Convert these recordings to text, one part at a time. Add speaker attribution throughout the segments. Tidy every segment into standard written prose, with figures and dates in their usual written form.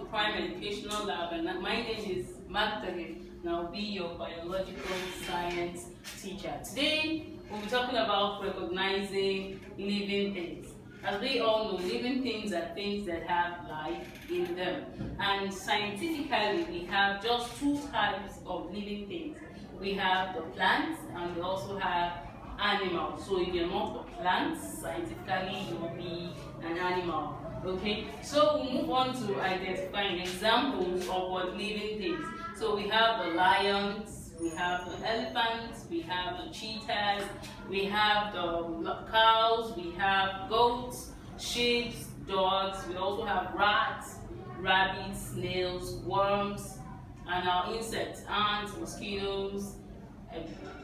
Speaker 1: Prime Educational Lab, and my name is Magdalene, and I'll be your biological science teacher. Today, we'll be talking about recognizing living things. As we all know, living things are things that have life in them. And scientifically, we have just two types of living things. We have the plants, and we also have animals. So if you're not the plants, scientifically you will be an animal. Okay, so we'll move on to identifying examples of what living things. So we have the lions, we have the elephants, we have the cheetahs, we have the cows, we have goats, sheep, dogs, we also have rats, rabbits, snails, worms, and our insects, ants, mosquitoes,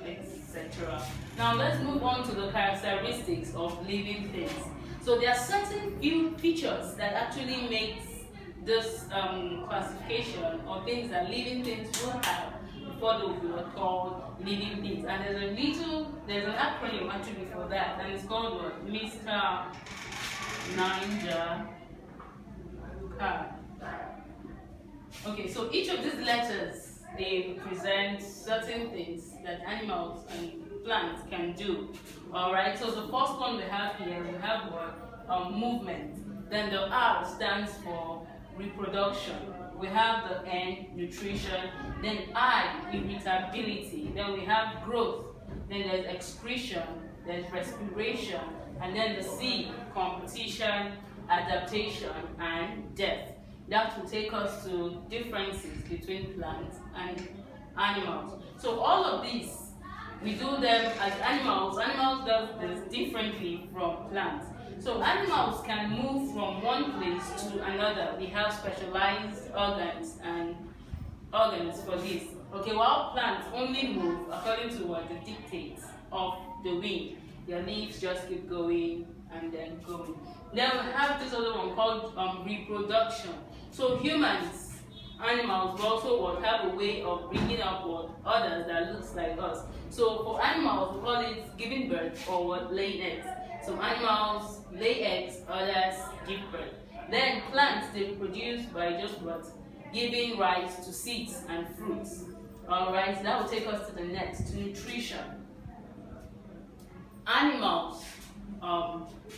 Speaker 1: etc. Now let's move on to the characteristics of living things. So there are certain few features that actually makes this classification or things that living things will have before they will be called living things. And there's an acronym actually for that, and it's called what? Mr. Ninja Card. Okay, so each of these letters, they represent certain things that animals and plants can do. Alright, so the first one we have here, we have what? Movement. Then the R stands for reproduction. We have the N, nutrition. Then I, irritability. Then we have growth. Then there's excretion. There's respiration. And then the C, competition, adaptation, and death. That will take us to differences between plants and animals. So all of these, we do them as animals. Animals do this differently from plants. So animals can move from one place to another. We have specialized organs for this. Okay, while plants only move according to what the dictates of the wind. Their leaves just keep going and then going. Then we have this other one called reproduction. So humans, animals will also have a way of bringing up others that looks like us. So for animals, we call it giving birth or laying eggs. Some animals lay eggs, others give birth. Then plants, they reproduce by just what? Giving rise to seeds and fruits. Alright, so that will take us to the next, to nutrition. Animals,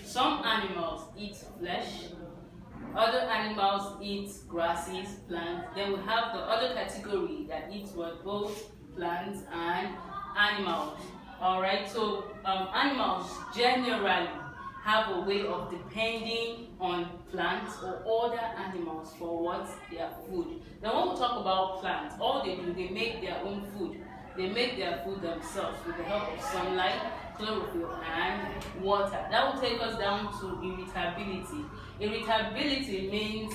Speaker 1: some animals eat flesh, other animals eat grasses, plants. Then we have the other category that eats what? Both plants and animals. Alright, so animals generally have a way of depending on plants or other animals for what? Their food. Now when we talk about plants, all they do, they make their own food. They make their food themselves with the help of sunlight, chlorophyll, and water. That will take us down to irritability. Irritability means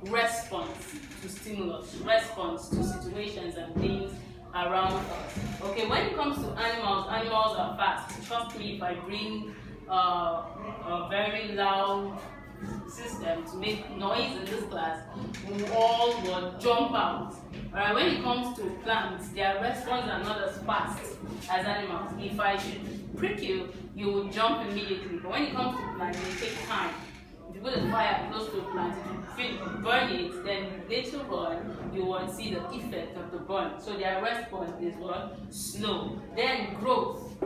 Speaker 1: response to stimulus, response to situations and things around us. Okay, when it comes to animals, animals are fast. Trust me, if I bring a very loud system to make noise in this class, we all will jump out. Alright, when it comes to plants, their response are not as fast as animals. If I should prick you, you will jump immediately. But when it comes to plants, they take time. If you put a fire close to a plant, if you burn it, then later on you won't see the effect of the burn. So their response is what? Slow. Then growth.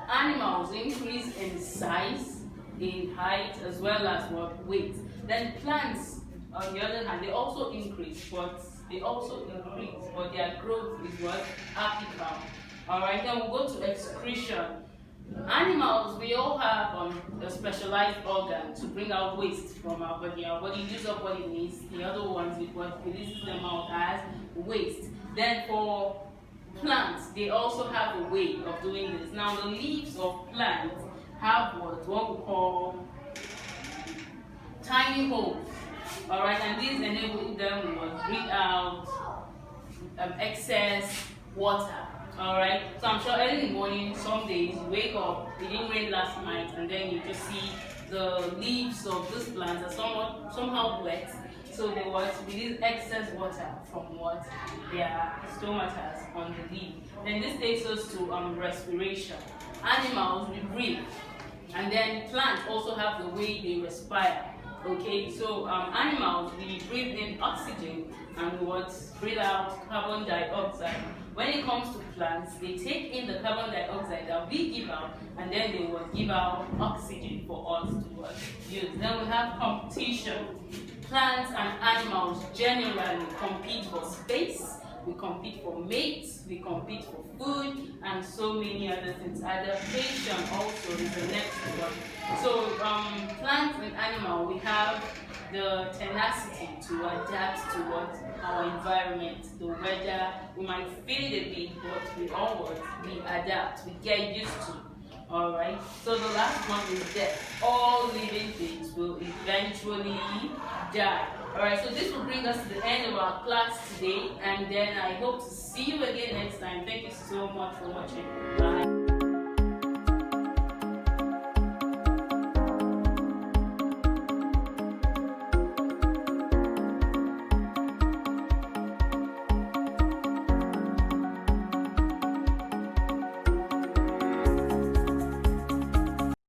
Speaker 1: Animals increase in size, in height, as well as what? Weight. Then plants, on the other hand, they also increase, but their growth is what? Apical. Alright, then we'll go to excretion. Animals, we all have a specialized organ to bring out waste from our body. Our body uses up what it needs. The other ones, it releases them out as waste. Then for plants, they also have a way of doing this. Now the leaves of plants have what we call tiny holes. Alright, and these enable them to bring out excess water. Alright, so I'm sure early in the morning, some days you wake up, it didn't rain last night, and then you just see the leaves of these plants are somehow wet. So they release excess water from what? Their stomatas on the leaf. Then this takes us to respiration. Animals, we breathe. And then plants also have the way they respire. Okay, so animals, we breathe in oxygen and what breathe out carbon dioxide. When it comes to plants, they take in the carbon dioxide that we give out, and then they will give out oxygen for us to use. Then we have competition. Plants and animals generally compete for space, we compete for mates, we compete for food, and so many other things. Adaptation also is the next one. So plants and animals, we have the tenacity to adapt to what our environment, the weather. We might feel it a bit, but we adapt, we get used to. Alright, so the last one is death. All living things will eventually die. Alright, so this will bring us to the end of our class today, and then I hope to see you again next time. Thank you so much for watching. Bye.